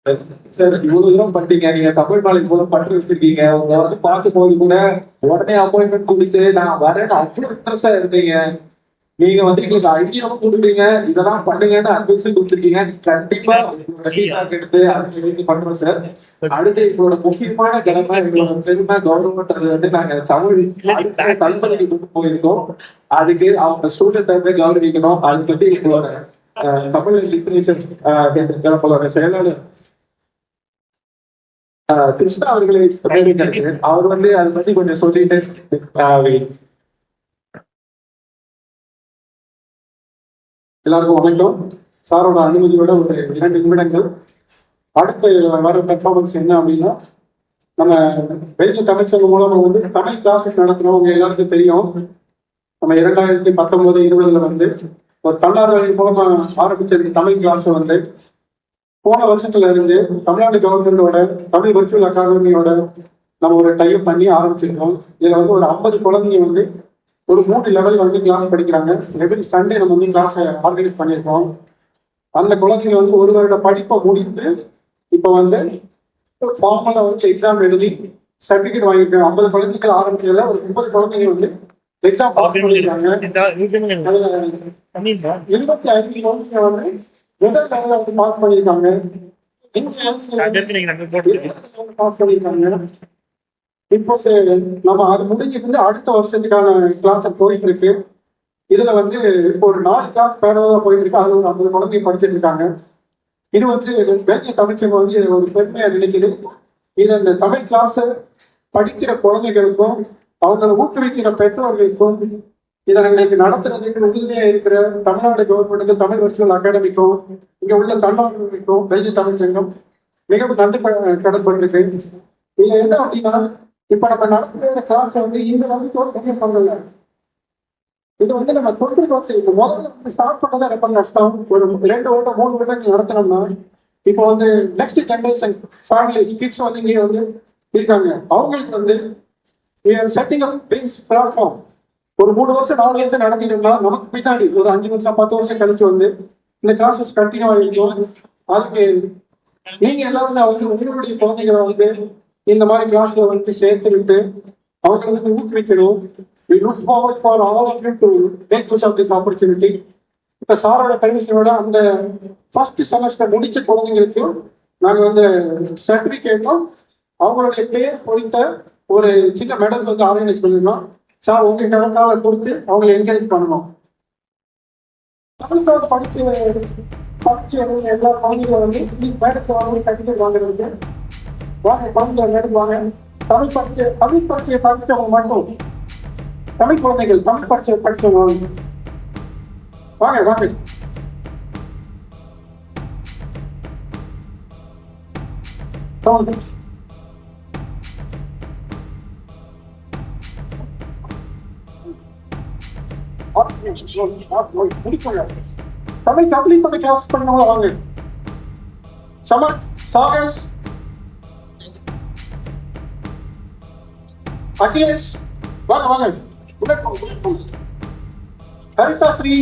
Sir இவ்வளவு தூரம் பண்ணிட்டீங்க, நீங்க தமிழ் மேல இவ்வளவு பற்று வச்சிருக்கீங்க. உங்க வந்து பார்க்கும் போது கூட உடனே அப்பாயின்மெண்ட் கொடுத்து நான் வரேன்னு அவ்வளவு இன்ட்ரெஸ்டா இருந்தீங்க. நீங்க வந்து எங்களுக்கு ஐடியாவும் கொடுத்தீங்க, இதெல்லாம் பண்ணுங்கன்னு அட்வைஸும் கொடுத்துருக்கீங்க. கண்டிப்பா உங்களோட ஃபீட்பேக் எடுத்து அடுத்து பண்றோம் சார். அடுத்து எங்களோட முக்கியமான கடமை, எங்களோட பெருமை கௌரவம்ன்றது வந்து நாங்க தமிழுக்கு கொண்டு போயிருக்கோம். அதுக்கு அவங்க ஸ்டூடெண்ட் வந்து கௌரவிக்கணும். அதுக்கு வந்து எங்களோட தமிழ் லிட்ரேச்சர் நம்மளோட செயலாளர் கிருஷ்ணா அவர்களை அவர் வந்து அதை பத்தி கொஞ்சம் சொல்லிட்டு எல்லாருக்கும் வணக்கம். சாரோட அனுமதியோட ஒரு 2 நிமிடங்கள். அடுத்த வர பெர்ஃபார்மன்ஸ் என்ன அப்படின்னா, நம்ம வெளிய தமிழ்ச்சங்கம் மூலமா வந்து தமிழ் கிளாஸஸ் நடத்துறோம். உங்க எல்லாருக்கும் தெரியும், நம்ம 2019-20 வந்து ஒரு தன்னார்வலர் மூலமா ஆரம்பிச்ச தமிழ் கிளாஸ் வந்து போன வருஷத்துல இருந்து தமிழ்நாடு கவர்மெண்டோட தமிழ் விர்ச்சுவல் அகாடமியோட நம்ம ஒரு டைப் பண்ணி ஆரம்பிச்சிருக்கோம். இதுல வந்து ஒரு 50 குழந்தைங்க வந்து ஒரு 3 லெவல் வந்து கிளாஸ் படிக்கிறாங்க. எவ்ரி சண்டே நம்ம வந்து கிளாஸ் ஆர்கனைஸ் பண்ணியிருக்கோம். அந்த குழந்தைங்க வந்து ஒரு வருட படிப்பை முடித்து இப்போ வந்து ஃபார்மலா வந்து எக்ஸாம் எழுதி சர்டிபிகேட் வாங்கியிருக்காங்க. 50 குழந்தைகள் ஆரம்பிச்சதுல ஒரு 30 குழந்தைங்க வந்து எக்ஸாம் பாஸ் பண்ணிருக்காங்க. 25 குழந்தைங்க வந்து முதல் லெவலில் வந்து பாஸ் பண்ணியிருக்காங்க. பாஸ் பண்ணியிருக்காங்க. இப்போ நம்ம அது முடிஞ்சிருந்து அடுத்த வருஷத்துக்கான கிளாஸ் போயிட்டு இருக்கு. இதுல வந்து இப்போ ஒரு 4 கிளாஸ் பேரவா போயிட்டு இருக்கு. அது ஒரு 50 குழந்தைங்க படிச்சுட்டு இருக்காங்க. இது வந்து வேண்டிய தமிழ்ச்சங்கம் வந்து ஒரு பெருமையா நினைக்குது. இது அந்த தமிழ் கிளாஸ் படிக்கிற குழந்தைகளுக்கும் அவங்களை ஊக்குவிக்கிற பெற்றோர்களுக்கும் இதை இன்னைக்கு நடத்துறதுக்கு உறுதுணையா இருக்கிற தமிழ்நாடு கவர்மெண்ட்டுக்கும் தமிழ் விர்ச்சுவல் அகாடமிக்கும் இங்க உள்ள தன்னார்வலர்களுக்கும் வேண்டிய தமிழ்ச்சங்கம் மிகவும் நன்றி கடன்பட்டிருக்கு. இதுல என்ன அப்படின்னா, இப்ப நம்ம நடத்துற கிளாஸ் வந்து இந்த வந்து சரியா பண்ணல. இது வந்து நம்ம தொற்று இப்ப முதல்ல வந்து ஸ்டார்ட் பண்ணதான் ரொம்ப கஷ்டம். ஒரு 2 வருடம் 3 வருடம் நடத்தினோம்னா இப்போ வந்து நெக்ஸ்ட் ஜெனரேஷன் ஃபேமிலிஸ் கிட்ஸ் வந்து இங்கே வந்து இருக்காங்க. அவங்களுக்கு வந்து செட்டிங் அப் பிக்ஸ் பிளாட்ஃபார்ம் ஒரு 3 வருஷம் 4 வருஷம் நடத்திட்டோம்னா நமக்கு பின்னாடி ஒரு 5 வருஷம் 10 வருஷம் கழிச்சு வந்து இந்த கிளாஸஸ் கண்டினியூ ஆகிருக்கும். அதுக்கு நீங்க எல்லாரும் வந்து உங்களுடைய குழந்தைகளை வந்து இந்த மாதிரி கிளாஸ்ல வந்து சேர்த்து விட்டு அவங்களை வந்து ஊக்குவிக்கணும். We look forward for all of you to make use of this opportunity. இப்ப சாரோட பர்மிஷனோட அந்த ஃபர்ஸ்ட் செமஸ்டர் முடிச்ச குழந்தைங்களுக்கு நாங்கள் வந்து சர்டிபிகேட்டும் அவங்களுடைய பேர் குறித்த ஒரு சின்ன மெடல் வந்து ஆர்கனைஸ் பண்ணிருக்கோம். சார் உங்க கடற்கால கொடுத்து அவங்களை என்கரேஜ் பண்ணணும். தமிழ்நாடு படிச்ச எல்லா குழந்தைகளும் வந்து மேடத்துக்கு சர்டிபிகேட் வாங்குறதுக்கு வாங்க, குழந்தைகளை மேடம் வாங்க. தமிழ் பரீட்சையை படிச்சவங்க மட்டும், தமிழ் குழந்தைகள் தமிழ் பரீட்சையை படிச்சவங்க வாங்க வாங்க. தமிழ் கம்ப்ளீட் பண்ண கிளாஸ் பண்ணவங்க வாங்க. சமத், சாகஸ், அகிலேஷ் வாங்க வாங்க. ஹரிதா ஸ்ரீ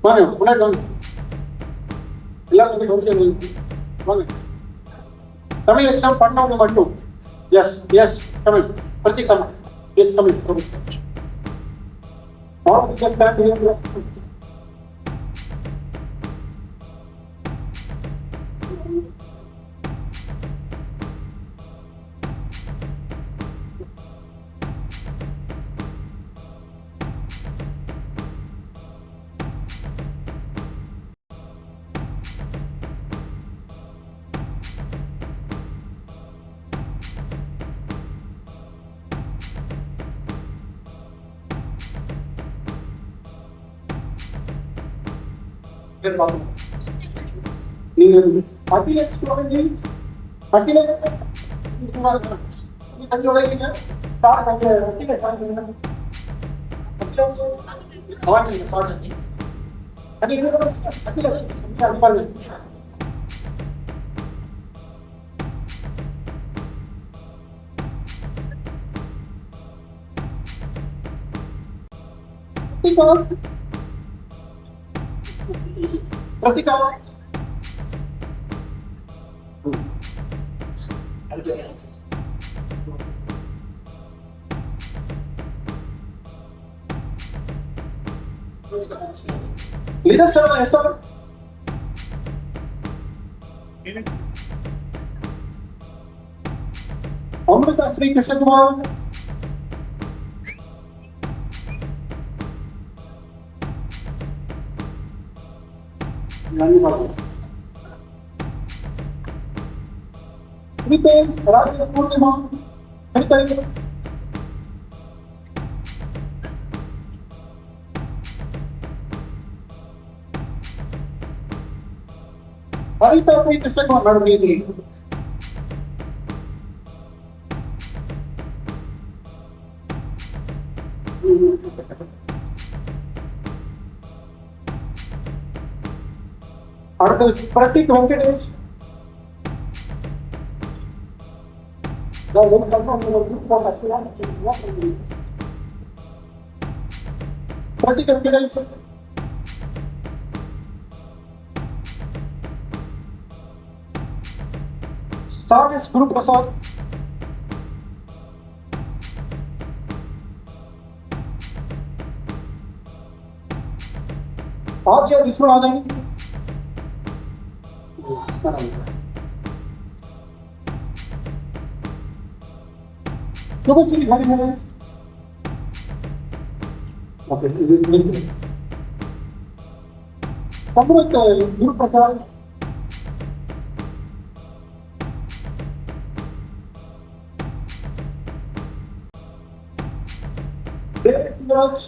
வாங்க, முன்னாடி வாங்க. எல்லாரும் வாங்க. தமிழ் எக்ஸாம் பண்ணவங்க மட்டும். எஸ் எஸ் தமிழ் பிரதி தமிழ் எஸ் தமிழ் நீங்க Akhilesh Prathika Leader sir, yes sir. Amrita Sri Krishna Kumar. Nitin Rajesh Purnima. Nitin. Harita Sri Krishna Kumar, madam, leading. அடுத்தது பிரதீக் வெங்கடேஷ். பிரதீக் வெங்கடேஷ். சாகஸ் Guru Prasad. RJ Viswanathan. Subhashri Hariharan. Okay, Amrit Guru Prasad. Derek Raj.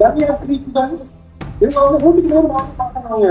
Daniel Krishnan. இவங்க வந்து கூட்டிட்டு வந்து வாங்கி பார்க்கறாங்க.